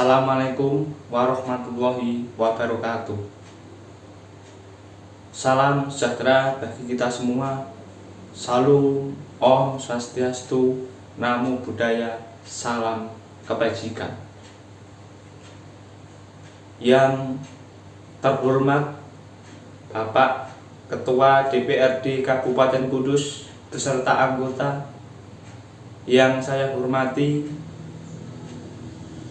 Assalamualaikum warahmatullahi wabarakatuh. Salam sejahtera bagi kita semua. Salam, Om Swastiastu, Namo Buddhaya, salam kebajikan. Yang terhormat Bapak Ketua DPRD Kabupaten Kudus beserta anggota, yang saya hormati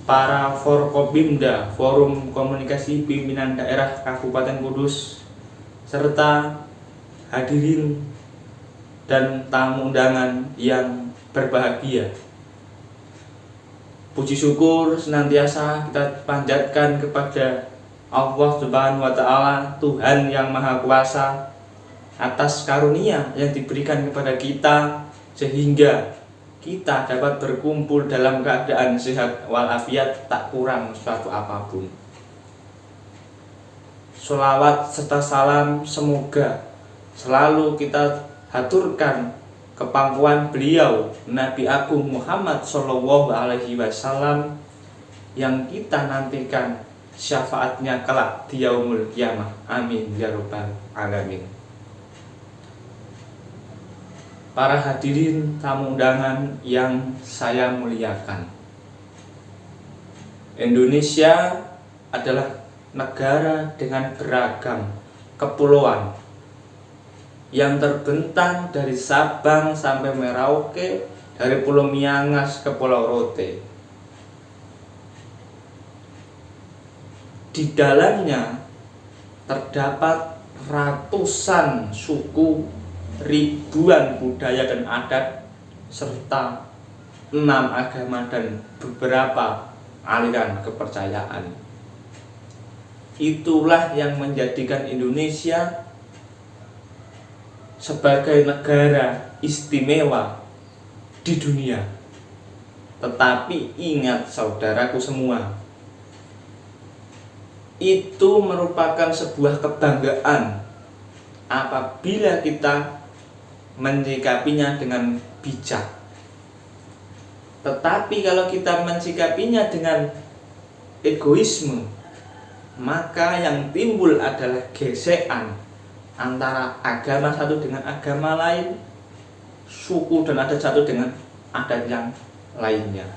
para Forkopimda, Forum Komunikasi Pimpinan Daerah Kabupaten Kudus, serta hadirin dan tamu undangan yang berbahagia. Puji syukur senantiasa kita panjatkan kepada Allah Subhanahu wa Ta'ala, Tuhan yang Maha Kuasa, atas karunia yang diberikan kepada kita sehingga kita dapat berkumpul dalam keadaan sehat walafiat, tak kurang suatu apapun. Sholawat serta salam semoga selalu kita haturkan ke pangkuan beliau Nabi Agung Muhammad Shallallahu Alaihi Wasallam, yang kita nantikan syafaatnya kelak di yaumul kiamah. Amin ya rabbal alamin. Para hadirin tamu undangan yang saya muliakan, Indonesia adalah negara dengan beragam kepulauan yang terbentang dari Sabang sampai Merauke, dari Pulau Miangas ke Pulau Rote. Di dalamnya terdapat ratusan suku, ribuan budaya dan adat, serta 6 agama dan beberapa aliran kepercayaan. Itulah yang menjadikan Indonesia sebagai negara istimewa di dunia. Tetapi ingat saudaraku semua, itu merupakan sebuah kebanggaan apabila kita mensikapinya dengan bijak. Tetapi kalau kita mensikapinya dengan egoisme, maka yang timbul adalah gesekan antara agama satu dengan agama lain, suku dan adat satu dengan adat yang lainnya.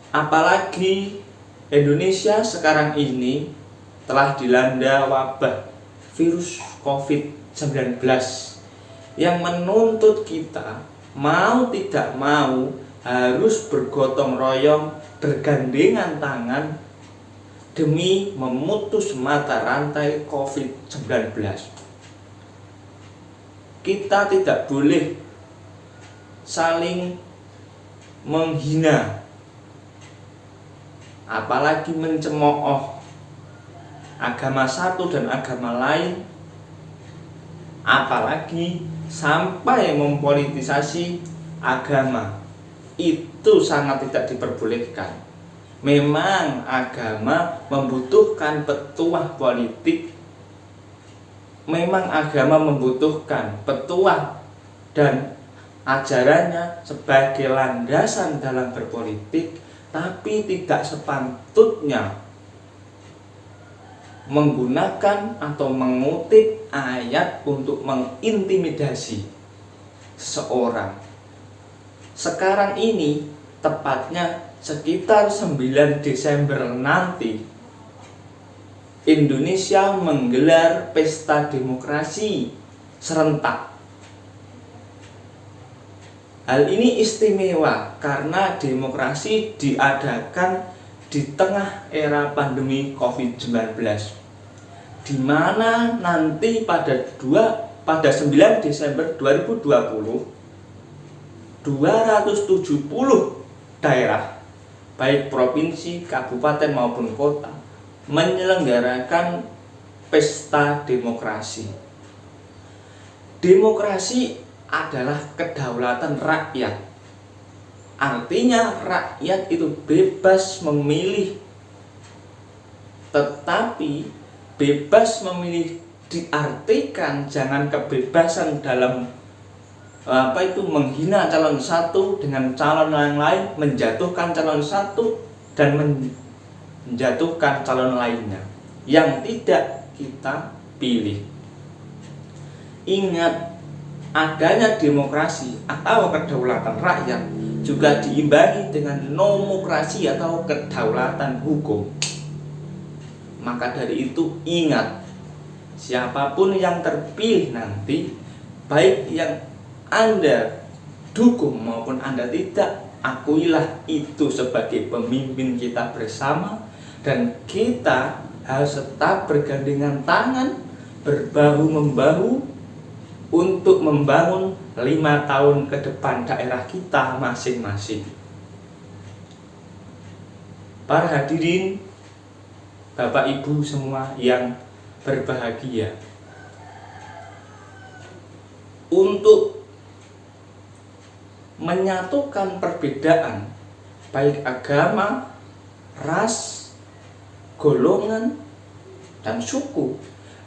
Apalagi Indonesia sekarang ini telah dilanda wabah virus COVID-19 yang menuntut kita mau tidak mau harus bergotong royong, bergandengan tangan demi memutus mata rantai COVID-19. Kita tidak boleh saling menghina, apalagi mencemooh agama satu dan agama lain, apalagi sampai mempolitisasi agama. Itu sangat tidak diperbolehkan. Memang agama membutuhkan petuah politik, memang agama membutuhkan petuah dan ajarannya sebagai landasan dalam berpolitik, tapi tidak sepatutnya menggunakan atau mengutip ayat untuk mengintimidasi seseorang. Sekarang ini, tepatnya sekitar 9 Desember nanti, Indonesia menggelar pesta demokrasi serentak. Hal ini istimewa karena demokrasi diadakan di tengah era pandemi COVID-19, di mana nanti pada 9 Desember 2020 270 daerah, baik provinsi, kabupaten maupun kota, menyelenggarakan pesta demokrasi. Demokrasi adalah kedaulatan rakyat. Artinya rakyat itu bebas memilih. Tetapi bebas memilih diartikan jangan kebebasan dalam menghina calon satu dengan calon yang lain, menjatuhkan calon satu dan menjatuhkan calon lainnya yang tidak kita pilih. Ingat, adanya demokrasi atau kedaulatan rakyat juga diimbangi dengan nomokrasi atau kedaulatan hukum. Maka dari itu ingat, siapapun yang terpilih nanti, baik yang Anda dukung maupun Anda tidak, akuilah itu sebagai pemimpin kita bersama, dan kita harus tetap bergandengan tangan, berbahu-membahu untuk membangun 5 tahun ke depan daerah kita masing-masing. Para hadirin, Bapak Ibu semua yang berbahagia, untuk menyatukan perbedaan baik agama, ras, golongan, dan suku,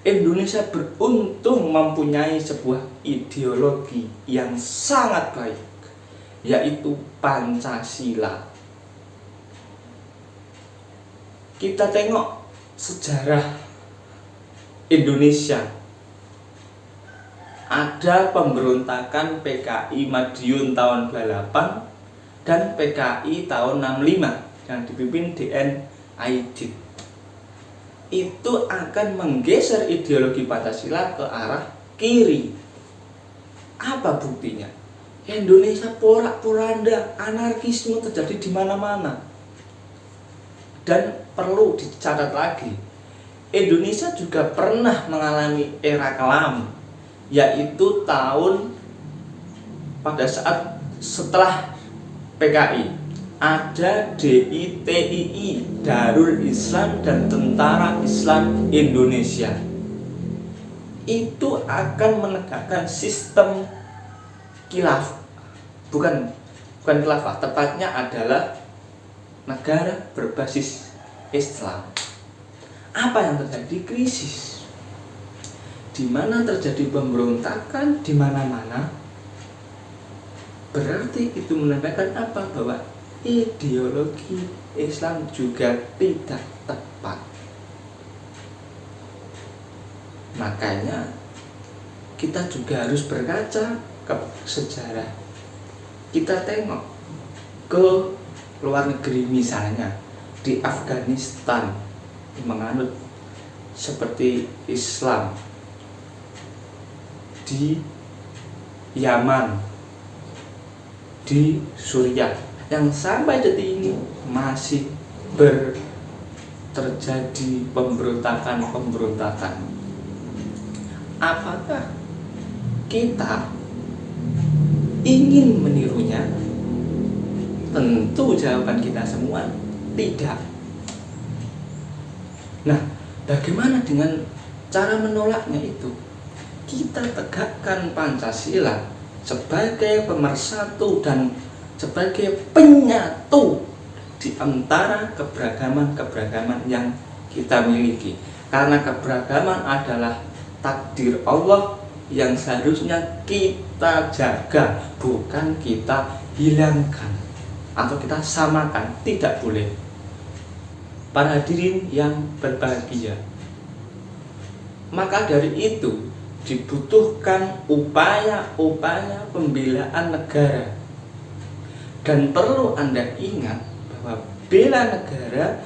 Indonesia beruntung mempunyai sebuah ideologi yang sangat baik, yaitu Pancasila. Kita tengok sejarah Indonesia. Ada pemberontakan PKI Madiun tahun 28 dan PKI tahun 65 yang dipimpin DN Aidit. Itu akan menggeser ideologi Pancasila ke arah kiri. Apa buktinya? Indonesia porak-poranda, anarkisme terjadi di mana-mana. Dan perlu dicatat lagi, Indonesia juga pernah mengalami era kelam, yaitu tahun pada saat setelah PKI. Ada DITII, Darul Islam dan Tentara Islam Indonesia. Itu akan menegakkan sistem khilafah, bukan khilafah, tepatnya adalah negara berbasis Islam. Apa yang terjadi? Krisis, di mana terjadi pemberontakan di mana-mana. Berarti itu menandakan apa? Bahwa ideologi Islam juga tidak tepat. Makanya kita juga harus berkaca ke sejarah. Kita tengok ke luar negeri, misalnya di Afghanistan menganut seperti Islam, di Yaman, di Suriah, yang sampai detik ini masih terjadi pemberontakan. Apakah kita ingin menirunya? Tentu jawaban kita semua tidak. Nah, bagaimana dengan cara menolaknya itu? Kita tegakkan Pancasila sebagai pemersatu dan sebagai penyatu di antara keberagaman-keberagaman yang kita miliki. Karena keberagaman adalah takdir Allah yang seharusnya kita jaga, bukan kita hilangkan atau kita samakan. Tidak boleh. Para hadirin yang berbahagia, maka dari itu dibutuhkan upaya-upaya pembelaan negara. Dan perlu Anda ingat bahwa bela negara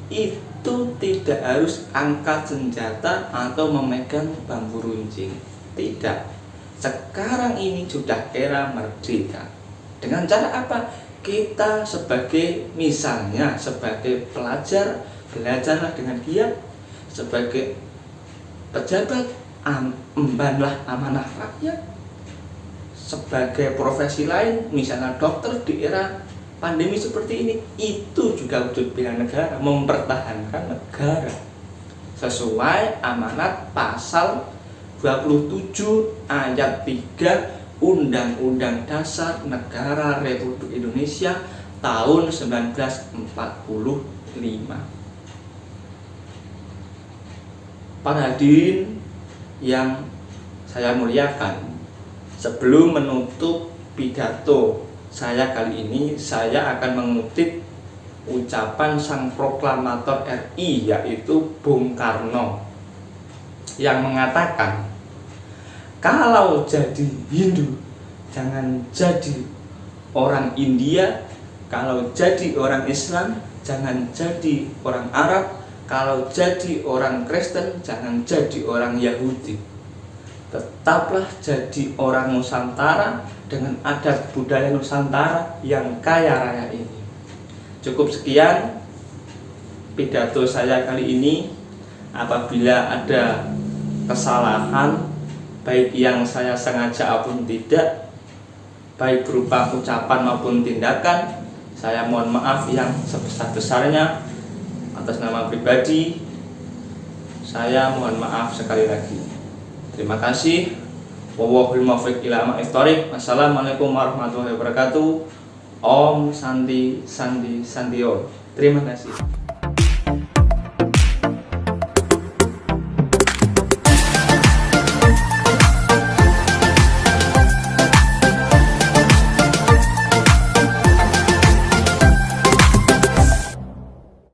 itu tidak harus angkat senjata atau memegang bambu runcing. Tidak. Sekarang ini sudah era merdeka. Dengan cara apa? Kita sebagai, misalnya sebagai pelajar, belajarlah dengan giat. Sebagai pejabat, embanlah amanah rakyat. Sebagai profesi lain, misalnya dokter di era pandemi seperti ini, itu juga wujud bela negara, mempertahankan negara sesuai amanat pasal 27 ayat 3 Undang-Undang Dasar Negara Republik Indonesia tahun 1945. Para hadirin yang saya muliakan, Sebelum menutup pidato saya kali ini, saya akan mengutip ucapan sang proklamator RI, yaitu Bung Karno, yang mengatakan, kalau jadi Hindu jangan jadi orang India, kalau jadi orang Islam jangan jadi orang Arab, kalau jadi orang Kristen jangan jadi orang Yahudi. Tetaplah jadi orang Nusantara dengan adat budaya Nusantara yang kaya raya ini. Cukup sekian pidato saya kali ini. Apabila ada kesalahan, baik yang saya sengaja maupun tidak, baik berupa ucapan maupun tindakan, saya mohon maaf yang sebesar-besarnya. Atas nama pribadi, saya mohon maaf sekali lagi. Terima kasih. Wallahul muwaffiq ila aqwamit thoriq. Wassalamualaikum warahmatullahi wabarakatuh. Om Santi Santi Santio. Terima kasih.